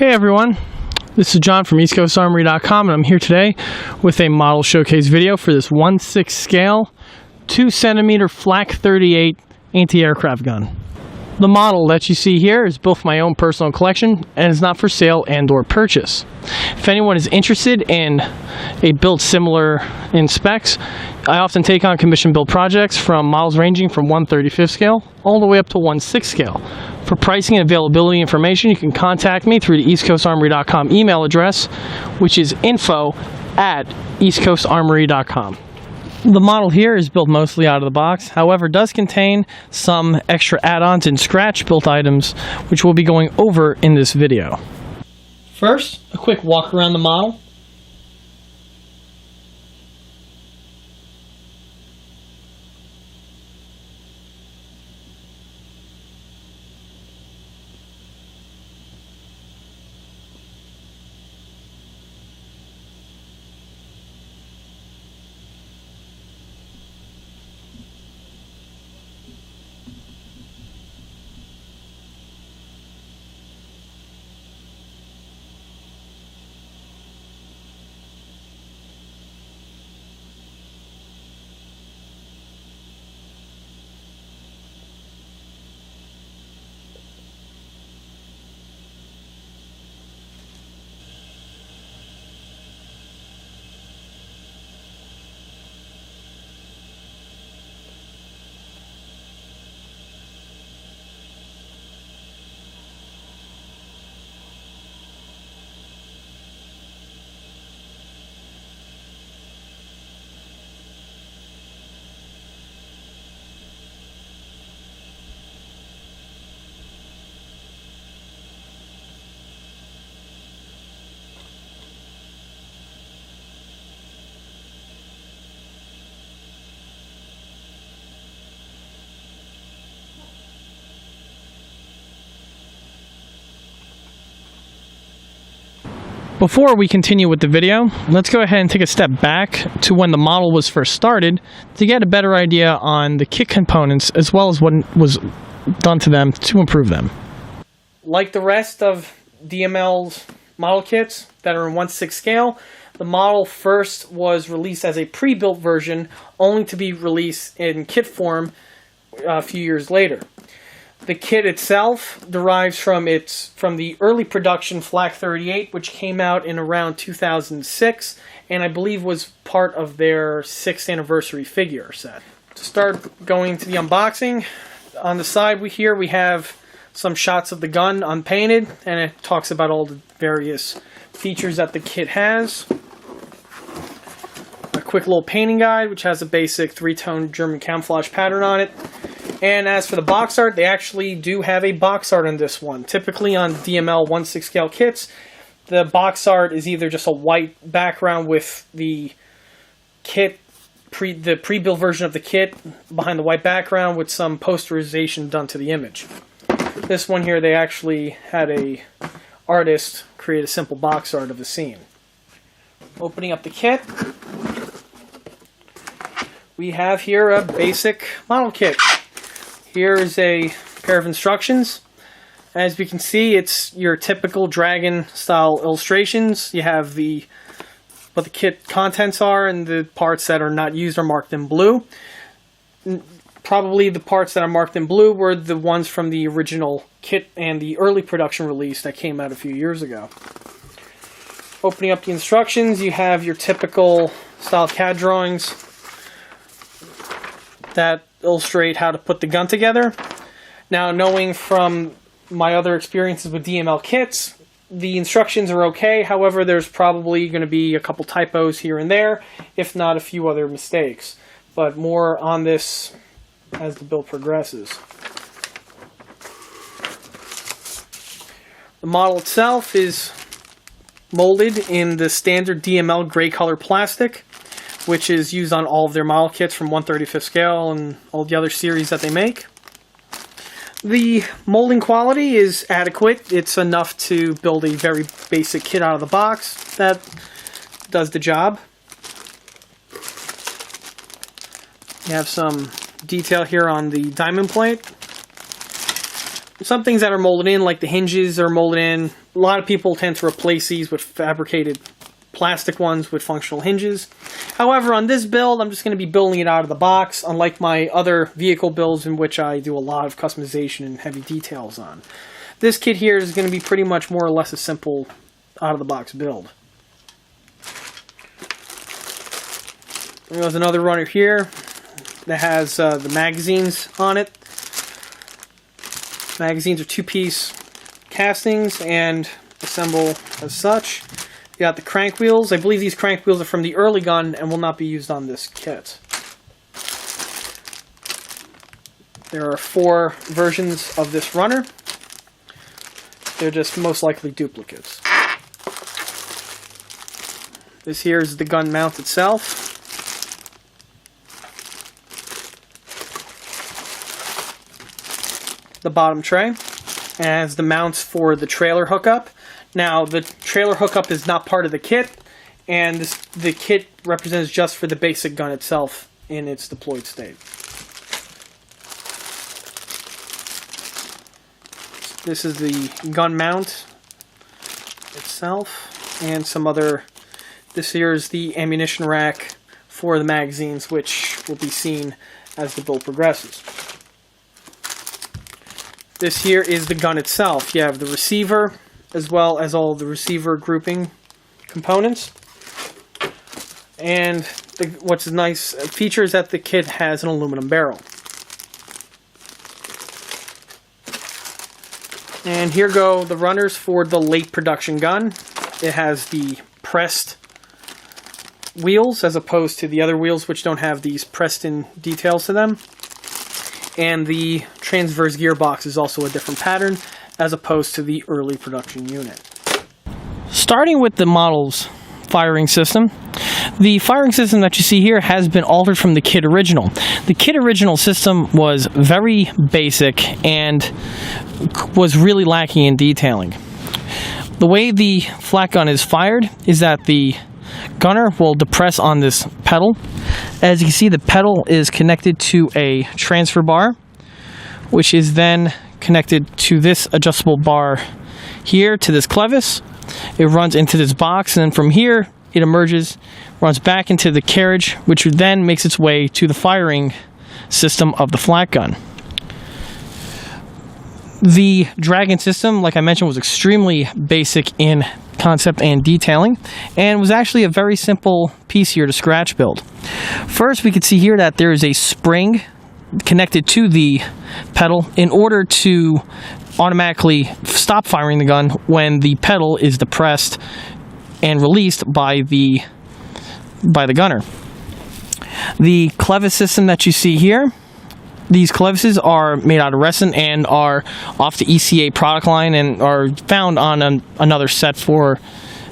Hey everyone, this is John from EastCoastArmory.com, and I'm here today with a model showcase video for this 1/6 scale 2cm Flak 38 anti-aircraft gun. The model that you see here is built for my own personal collection and is not for sale and or purchase. If anyone is interested in a build similar in specs, I often take on commission build projects from models ranging from 1/35 scale all the way up to 1/6 scale. For pricing and availability information, you can contact me through the EastCoastArmory.com email address, which is info@EastCoastArmory.com. The model here is built mostly out of the box, however does contain some extra add-ons and scratch-built items, which we'll be going over in this video. First, a quick walk around the model. Before we continue with the video, let's go ahead and take a step back to when the model was first started to get a better idea on the kit components as well as what was done to them to improve them. Like the rest of DML's model kits that are in 1/6 scale, the model first was released as a pre-built version, only to be released in kit form a few years later. The kit itself derives from the early production Flak 38, which came out in around 2006, and I believe was part of their 6th anniversary figure set. To start going to the unboxing, on the side we have some shots of the gun unpainted, and it talks about all the various features that the kit has. A quick little painting guide, which has a basic 3-tone German camouflage pattern on it. And as for the box art, they actually do have a box art on this one. Typically on DML 1/6 scale kits, the box art is either just a white background with the kit, the pre-built version of the kit behind the white background with some posterization done to the image. This one here, they actually had a artist create a simple box art of the scene. Opening up the kit, we have here a basic model kit. Here is a pair of instructions. As you can see, it's your typical Dragon style illustrations. You have what the kit contents are, and the parts that are not used are marked in blue. Probably the parts that are marked in blue were the ones from the original kit and the early production release that came out a few years ago. Opening up the instructions, you have your typical style CAD drawings that illustrate how to put the gun together. Now, knowing from my other experiences with DML kits, the instructions are okay. However, there's probably going to be a couple typos here and there, if not a few other mistakes. But more on this as the build progresses. The model itself is molded in the standard DML gray color plastic, which is used on all of their model kits from 1/35 scale and all the other series that they make. The molding quality is adequate. It's enough to build a very basic kit out of the box that does the job. You have some detail here on the diamond plate. Some things that are molded in, like the hinges, are molded in A lot of people tend to replace these with fabricated plastic ones with functional hinges. However, on this build, I'm just going to be building it out of the box, unlike my other vehicle builds in which I do a lot of customization and heavy details on. This kit here is going to be pretty much more or less a simple out-of-the-box build. There's another runner here that has the magazines on it. Magazines are two-piece castings and assemble as such. You got the crank wheels. I believe these crank wheels are from the early gun and will not be used on this kit. There are 4 versions of this runner. They're just most likely duplicates. This here is the gun mount itself. The bottom tray has the mounts for the trailer hookup. Now, the trailer hookup is not part of the kit, and the kit represents just for the basic gun itself in its deployed state. This is the gun mount itself, and some other. This here is the ammunition rack for the magazines, which will be seen as the build progresses. This here is the gun itself. You have the receiver, as well as all the receiver grouping components. And what's a nice feature is that the kit has an aluminum barrel. And here go the runners for the late production gun. It has the pressed wheels as opposed to the other wheels which don't have these pressed in details to them. And the transverse gearbox is also a different pattern as opposed to the early production unit. Starting with the model's firing system, the firing system that you see here has been altered from the kit original. The kit original system was very basic and was really lacking in detailing. The way the flak gun is fired is that the gunner will depress on this pedal. As you can see, the pedal is connected to a transfer bar, which is then connected to this adjustable bar here to this clevis. It runs into this box, and then from here it emerges, runs back into the carriage, which then makes its way to the firing system of the flak gun. The Dragon system, like I mentioned, was extremely basic in concept and detailing, and was actually a very simple piece here to scratch build. First, we can see here that there is a spring connected to the pedal in order to automatically stop firing the gun when the pedal is depressed and released by the gunner. The clevis system that you see here, these clevises are made out of resin and are off the ECA product line and are found on another set for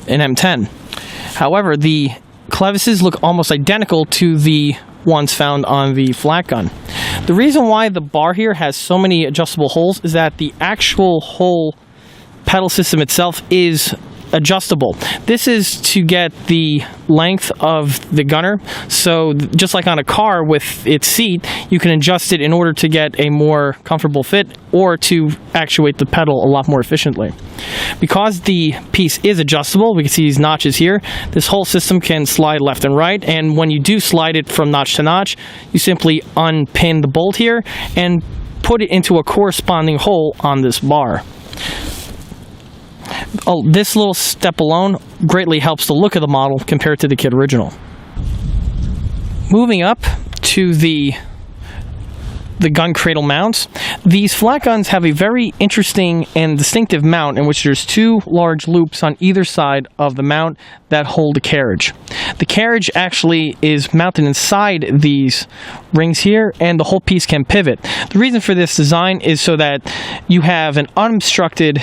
an M10. However, the clevises look almost identical to the ones found on the flak gun. The reason why the bar here has so many adjustable holes is that the actual whole pedal system itself is adjustable. This is to get the length of the gunner, so just like on a car with its seat, you can adjust it in order to get a more comfortable fit or to actuate the pedal a lot more efficiently. Because the piece is adjustable, we can see these notches here, this whole system can slide left and right, and when you do slide it from notch to notch, you simply unpin the bolt here and put it into a corresponding hole on this bar. This little step alone greatly helps the look of the model compared to the kit original. Moving up to the gun cradle mounts, these flak guns have a very interesting and distinctive mount in which there's 2 large loops on either side of the mount that hold the carriage. The carriage actually is mounted inside these rings here, and the whole piece can pivot. The reason for this design is so that you have an unobstructed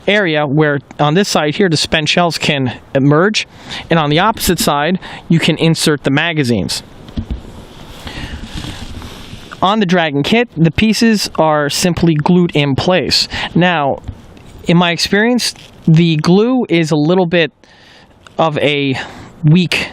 area where on this side here the spent shells can emerge, and on the opposite side you can insert the magazines. On the Dragon kit, the pieces are simply glued in place. Now, in my experience, the glue is a little bit of a weak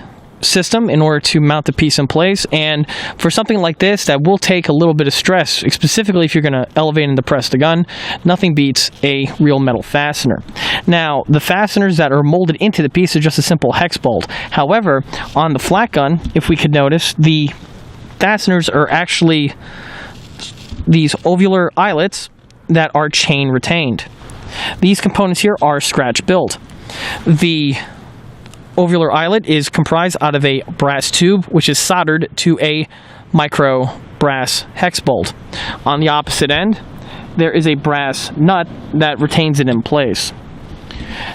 system in order to mount the piece in place, and for something like this that will take a little bit of stress, specifically if you're going to elevate and depress the gun, nothing beats a real metal fastener. Now, the fasteners that are molded into the piece are just a simple hex bolt. However, on the Flak gun, if we could notice, the fasteners are actually these ovular eyelets that are chain retained. These components here are scratch built. The ovular eyelet is comprised out of a brass tube which is soldered to a micro brass hex bolt. On the opposite end, there is a brass nut that retains it in place.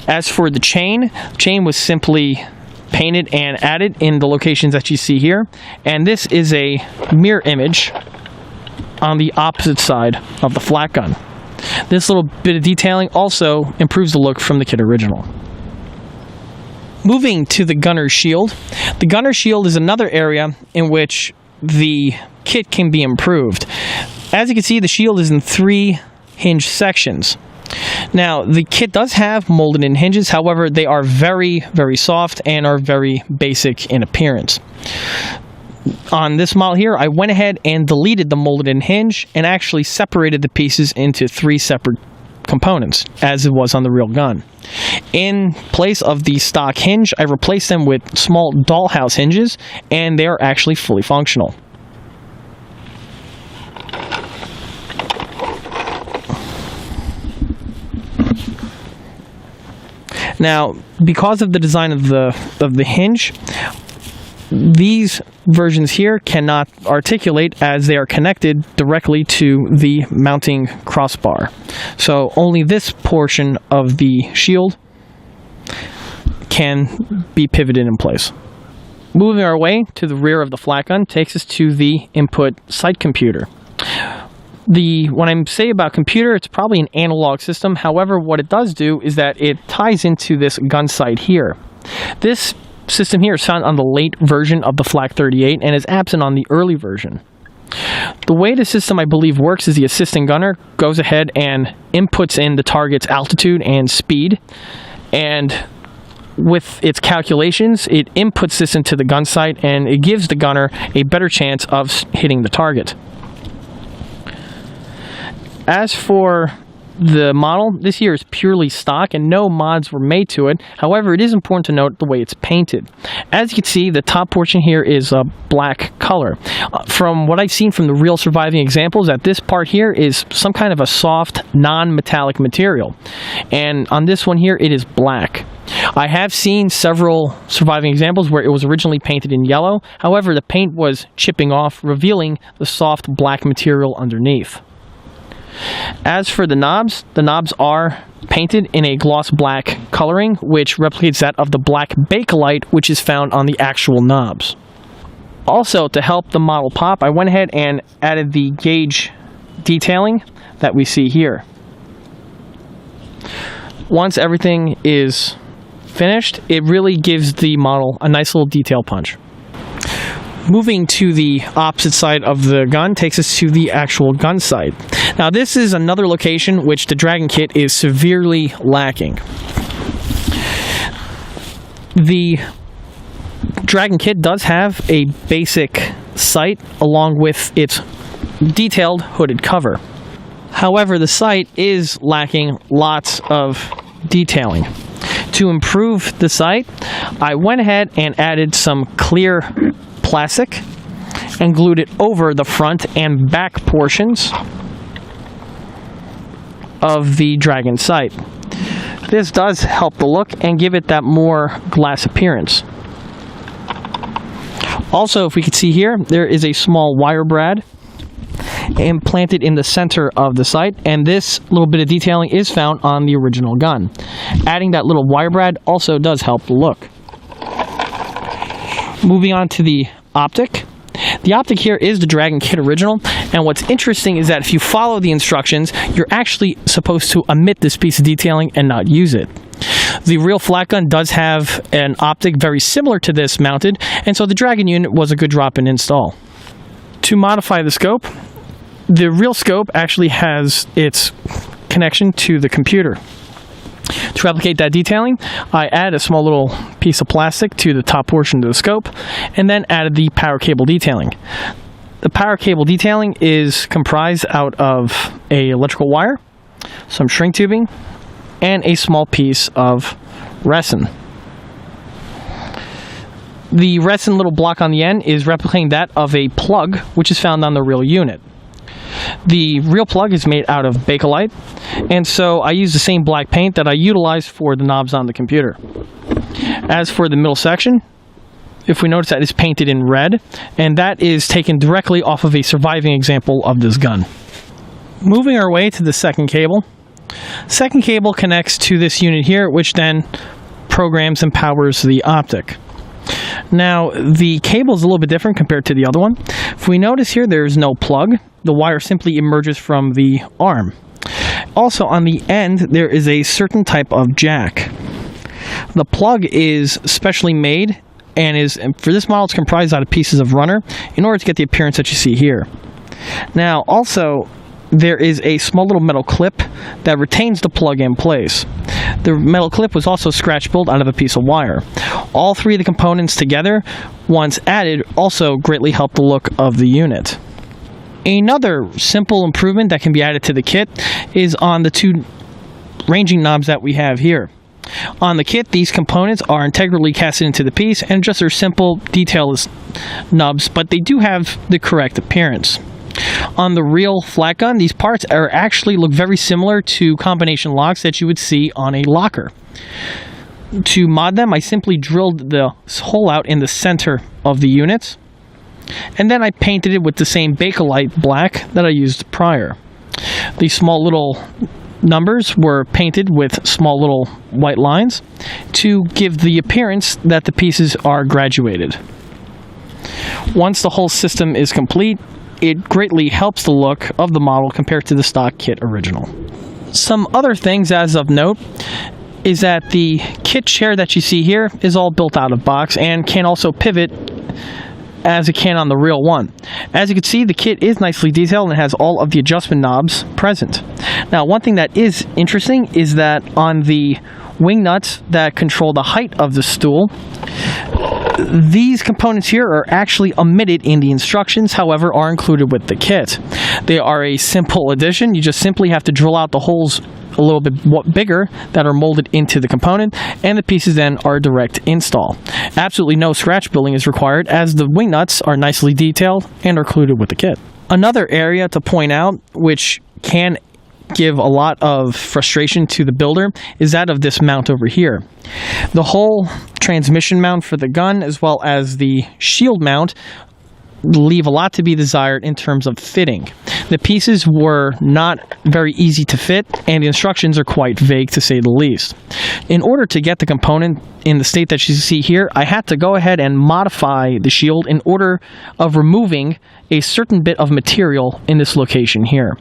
As for the chain was simply painted and added in the locations that you see here, and this is a mirror image on the opposite side of the Flak gun. This little bit of detailing also improves the look from the kit original. Moving to the gunner's shield. The gunner's shield is another area in which the kit can be improved. As you can see, the shield is in 3 hinge sections. Now, the kit does have molded-in hinges, however, they are very, very soft and are very basic in appearance. On this model here, I went ahead and deleted the molded-in hinge and actually separated the pieces into 3 separate components, as it was on the real gun. In place of the stock hinge, I replaced them with small dollhouse hinges, and they are actually fully functional. Now, because of the design of the hinge, these versions here cannot articulate as they are connected directly to the mounting crossbar. So only this portion of the shield can be pivoted in place. Moving our way to the rear of the Flak gun takes us to the input sight computer. When I say about computer, it's probably an analog system. However, what it does do is that it ties into this gun sight here. This system here is found on the late version of the Flak 38 and is absent on the early version. The way the system, I believe, works is the assistant gunner goes ahead and inputs in the target's altitude and speed, and with its calculations, it inputs this into the gun sight, and it gives the gunner a better chance of hitting the target. As for the model, this here is purely stock and no mods were made to it. However, it is important to note the way it's painted. As you can see, the top portion here is a black color. From what I've seen from the real surviving examples, that this part here is some kind of a soft, non-metallic material. And on this one here, it is black. I have seen several surviving examples where it was originally painted in yellow. However, the paint was chipping off, revealing the soft black material underneath. As for the knobs are painted in a gloss black coloring, which replicates that of the black Bakelite, which is found on the actual knobs. Also, to help the model pop, I went ahead and added the gauge detailing that we see here. Once everything is finished, it really gives the model a nice little detail punch. Moving to the opposite side of the gun takes us to the actual gun sight. Now, this is another location which the Dragon kit is severely lacking. The Dragon kit does have a basic sight along with its detailed hooded cover. However, the sight is lacking lots of detailing. To improve the sight, I went ahead and added some clear plastic and glued it over the front and back portions of the Dragon sight. This does help the look and give it that more glass appearance. Also, if we can see here, there is a small wire brad implanted in the center of the sight, and this little bit of detailing is found on the original gun. Adding that little wire brad also does help the look. Moving on to the optic. The optic here is the Dragon kit original, and what's interesting is that if you follow the instructions, you're actually supposed to omit this piece of detailing and not use it. The real Flak gun does have an optic very similar to this mounted, and so the Dragon unit was a good drop-in install. To modify the scope, the real scope actually has its connection to the computer. To replicate that detailing, I added a small little piece of plastic to the top portion of the scope, and then added the power cable detailing. The power cable detailing is comprised out of a electrical wire, some shrink tubing, and a small piece of resin. The resin little block on the end is replicating that of a plug, which is found on the real unit. The real plug is made out of Bakelite, and so I use the same black paint that I utilized for the knobs on the computer. As for the middle section, if we notice that it's painted in red, and that is taken directly off of a surviving example of this gun. Moving our way to the second cable. Second cable connects to this unit here, which then programs and powers the optic. Now, the cable is a little bit different compared to the other one. If we notice here, there's no plug. The wire simply emerges from the arm. Also, on the end, there is a certain type of jack. The plug is specially made, and for this model, it's comprised out of pieces of runner in order to get the appearance that you see here. Now, also, there is a small little metal clip that retains the plug in place. The metal clip was also scratch built out of a piece of wire. All three of the components together, once added, also greatly help the look of the unit. Another simple improvement that can be added to the kit is on the two ranging knobs that we have here. On the kit, these components are integrally casted into the piece and just are simple, detailless nubs, but they do have the correct appearance. On the real Flak gun, these parts actually look very similar to combination locks that you would see on a locker. To mod them, I simply drilled the hole out in the center of the unit, and then I painted it with the same Bakelite black that I used prior. These small little numbers were painted with small little white lines to give the appearance that the pieces are graduated. Once the whole system is complete, it greatly helps the look of the model compared to the stock kit original. Some other things as of note is that the kit chair that you see here is all built out of box and can also pivot as it can on the real one. As you can see, the kit is nicely detailed and has all of the adjustment knobs present. Now, one thing that is interesting is that on the wing nuts that control the height of the stool, these components here are actually omitted in the instructions, however, are included with the kit. They are a simple addition. You just simply have to drill out the holes a little bit bigger that are molded into the component, and the pieces then are direct install. Absolutely no scratch building is required, as the wing nuts are nicely detailed and are included with the kit. Another area to point out, which can give a lot of frustration to the builder, is that of this mount over here. The whole transmission mount for the gun, as well as the shield mount, leave a lot to be desired in terms of fitting. The pieces were not very easy to fit, and the instructions are quite vague, to say the least. In order to get the component in the state that you see here, I had to go ahead and modify the shield in order of removing a certain bit of material in this location here.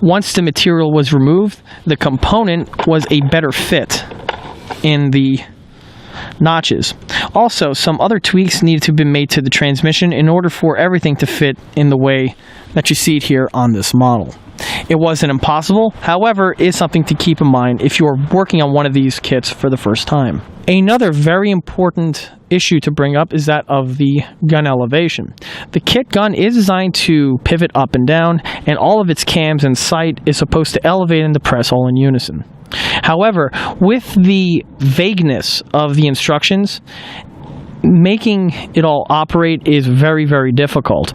Once the material was removed, the component was a better fit in the notches. Also, some other tweaks needed to be made to the transmission in order for everything to fit in the way that you see it here on this model. It wasn't impossible, however, it's something to keep in mind if you're working on one of these kits for the first time. Another very important issue to bring up is that of the gun elevation. The kit gun is designed to pivot up and down, and all of its cams and sight is supposed to elevate and depress all in unison. However, with the vagueness of the instructions, making it all operate is very, very difficult.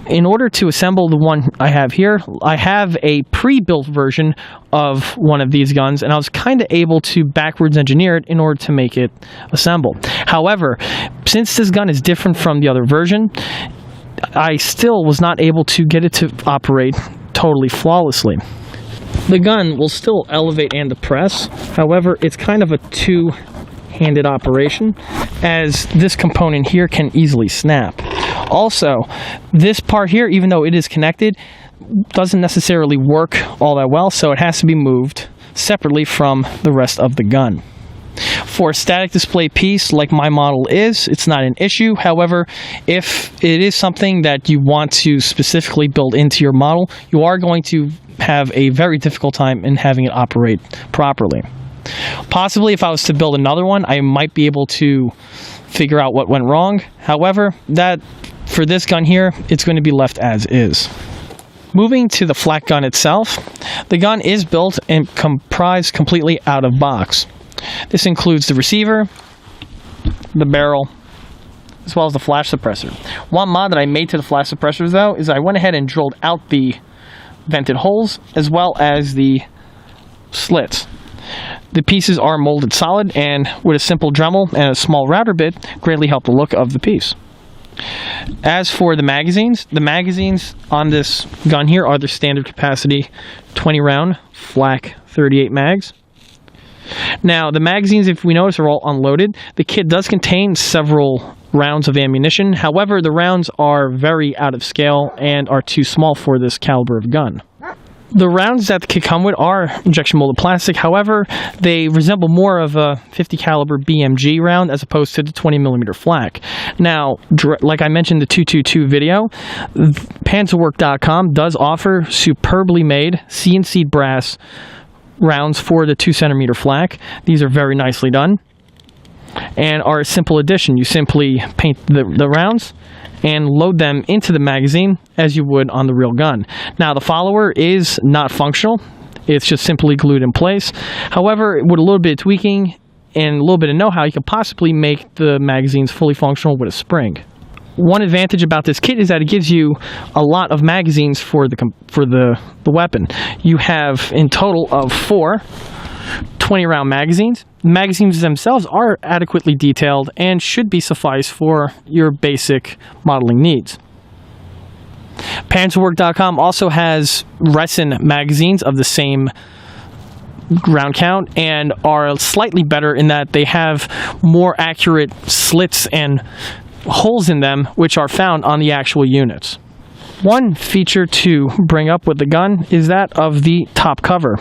In order to assemble the one I have here, I have a pre-built version of one of these guns, and I was kind of able to backwards engineer it in order to make it assemble. However, since this gun is different from the other version, I still was not able to get it to operate totally flawlessly. The gun will still elevate and depress, however, it's kind of a two-handed operation, as this component here can easily snap. Also, this part here, even though it is connected, doesn't necessarily work all that well, so it has to be moved separately from the rest of the gun. For a static display piece like my model is, it's not an issue. However, if it is something that you want to specifically build into your model, you are going to have a very difficult time in having it operate properly. Possibly if I was to build another one, I might be able to figure out what went wrong. However, for this gun here, it's going to be left as is. Moving to the Flak gun itself, the gun is built and comprised completely out of box. This includes the receiver, the barrel, as well as the flash suppressor. One mod that I made to the flash suppressors, though, is I went ahead and drilled out the vented holes as well as the slits. The pieces are molded solid, and with a simple Dremel and a small router bit, greatly help the look of the piece. As for the magazines on this gun here are the standard capacity 20 round Flak 38 mags. Now, the magazines, if we notice, are all unloaded. The kit does contain several rounds of ammunition. However, the rounds are very out of scale and are too small for this caliber of gun. The rounds that the kit come with are injection molded plastic. However, they resemble more of a 50 caliber BMG round as opposed to the 20mm Flak. Now, like I mentioned in the 222 video, panzerwerk.com does offer superbly made CNC brass rounds for the 2cm Flak. These are very nicely done and are a simple addition. You simply paint the rounds and load them into the magazine as you would on the real gun. Now, the follower is not functional. It's just simply glued in place. However, with a little bit of tweaking and a little bit of know-how, you can possibly make the magazines fully functional with a spring. One advantage about this kit is that it gives you a lot of magazines for the weapon. You have in total of 4 20-round magazines. The magazines themselves are adequately detailed and should be suffice for your basic modeling needs. Panzerwerk.com also has resin magazines of the same round count and are slightly better in that they have more accurate slits and holes in them, which are found on the actual units. One feature to bring up with the gun is that of the top cover.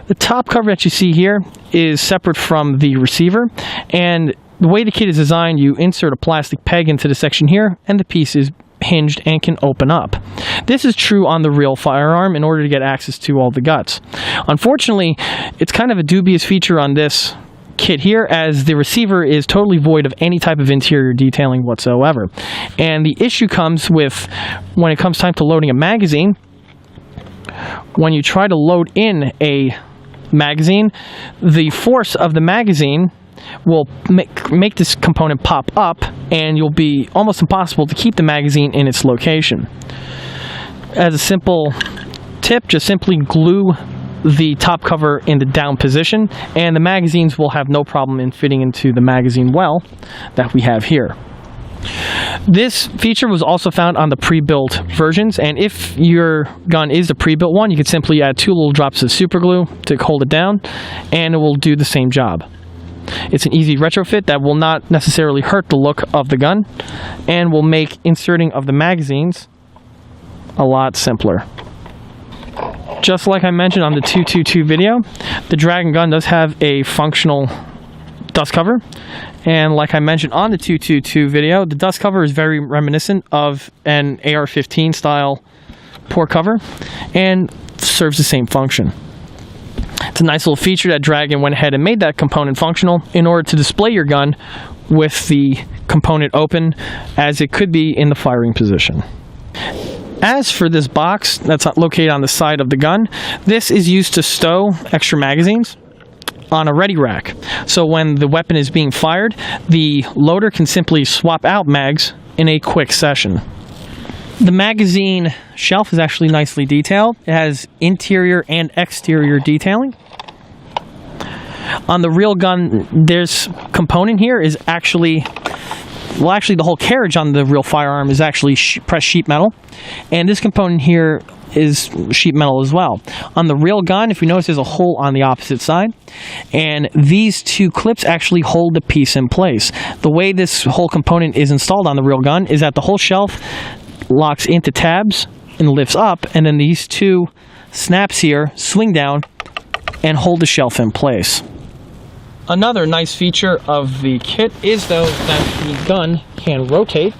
The top cover that you see here is separate from the receiver, and the way the kit is designed, you insert a plastic peg into the section here, and the piece is hinged and can open up. This is true on the real firearm in order to get access to all the guts. Unfortunately, it's kind of a dubious feature on this kit here, as the receiver is totally void of any type of interior detailing whatsoever. And the issue comes with when it comes time to loading a magazine. When you try to load in a magazine, the force of the magazine will make this component pop up, and you'll be almost impossible to keep the magazine in its location. As a simple tip, just simply glue the top cover in the down position, and the magazines will have no problem in fitting into the magazine well that we have here. This feature was also found on the pre-built versions, and if your gun is the pre-built one, you can simply add 2 little drops of super glue to hold it down, and it will do the same job. It's an easy retrofit that will not necessarily hurt the look of the gun, and will make inserting of the magazines a lot simpler. Just like I mentioned on the 222 video, the Dragon gun does have a functional dust cover, and like I mentioned on the 222 video, the dust cover is very reminiscent of an AR-15 style port cover and serves the same function. It's a nice little feature that Dragon went ahead and made that component functional in order to display your gun with the component open as it could be in the firing position. As for this box that's located on the side of the gun, this is used to stow extra magazines on a ready rack. So when the weapon is being fired, the loader can simply swap out mags in a quick session. The magazine shelf is actually nicely detailed. It has interior and exterior detailing. On the real gun, this component here is actually the whole carriage on the real firearm is actually pressed sheet metal, and this component here is sheet metal as well. On the real gun, if you notice, there's a hole on the opposite side, and these 2 clips actually hold the piece in place. The way this whole component is installed on the real gun is that the whole shelf locks into tabs and lifts up, and then these 2 snaps here swing down and hold the shelf in place. Another nice feature of the kit is, though, that the gun can rotate.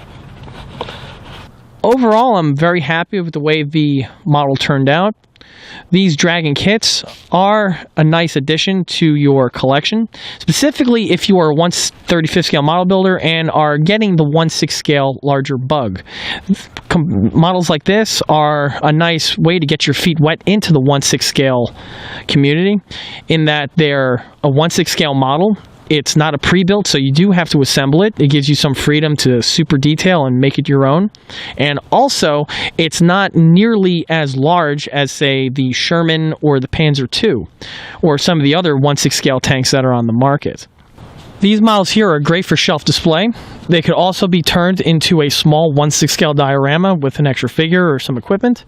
Overall, I'm very happy with the way the model turned out. These Dragon kits are a nice addition to your collection, specifically if you are a 1/35 scale model builder and are getting the 1/6 scale larger bug. Models like this are a nice way to get your feet wet into the 1/6 scale community, in that they're a 1/6 scale model. It's not a pre-built, so you do have to assemble it. It gives you some freedom to super detail and make it your own. And also, it's not nearly as large as, say, the Sherman or the Panzer II, or some of the other 1/6 scale tanks that are on the market. These models here are great for shelf display. They could also be turned into a small 1/6 scale diorama with an extra figure or some equipment,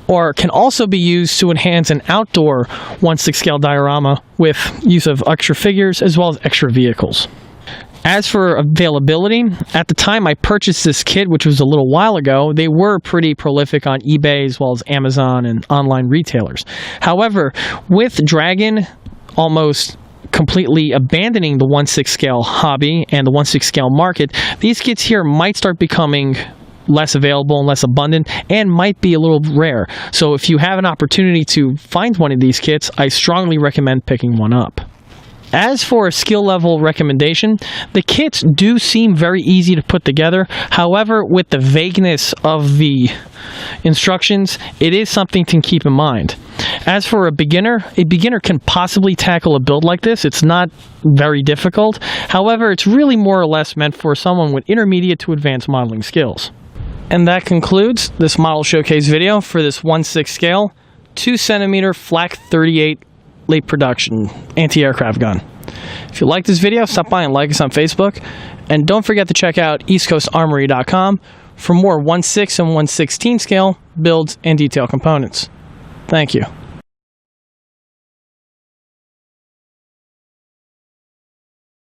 or can also be used to enhance an outdoor 1/6 scale diorama with use of extra figures as well as extra vehicles. As for availability, at the time I purchased this kit, which was a little while ago, they were pretty prolific on eBay as well as Amazon and online retailers. However, with Dragon almost completely abandoning the 1/6 scale hobby and the 1/6 scale market, these kits here might start becoming less available and less abundant and might be a little rare. So if you have an opportunity to find one of these kits, I strongly recommend picking one up. As for a skill level recommendation, the kits do seem very easy to put together. However, with the vagueness of the instructions, it is something to keep in mind. As for a beginner can possibly tackle a build like this. It's not very difficult. However, it's really more or less meant for someone with intermediate to advanced modeling skills. And that concludes this model showcase video for this 1/6 scale 2cm Flak 38 late production anti-aircraft gun. If you like this video, stop by and like us on Facebook, and don't forget to check out eastcoastarmory.com for more 1/6 and 1/16 scale builds and detail components. Thank you.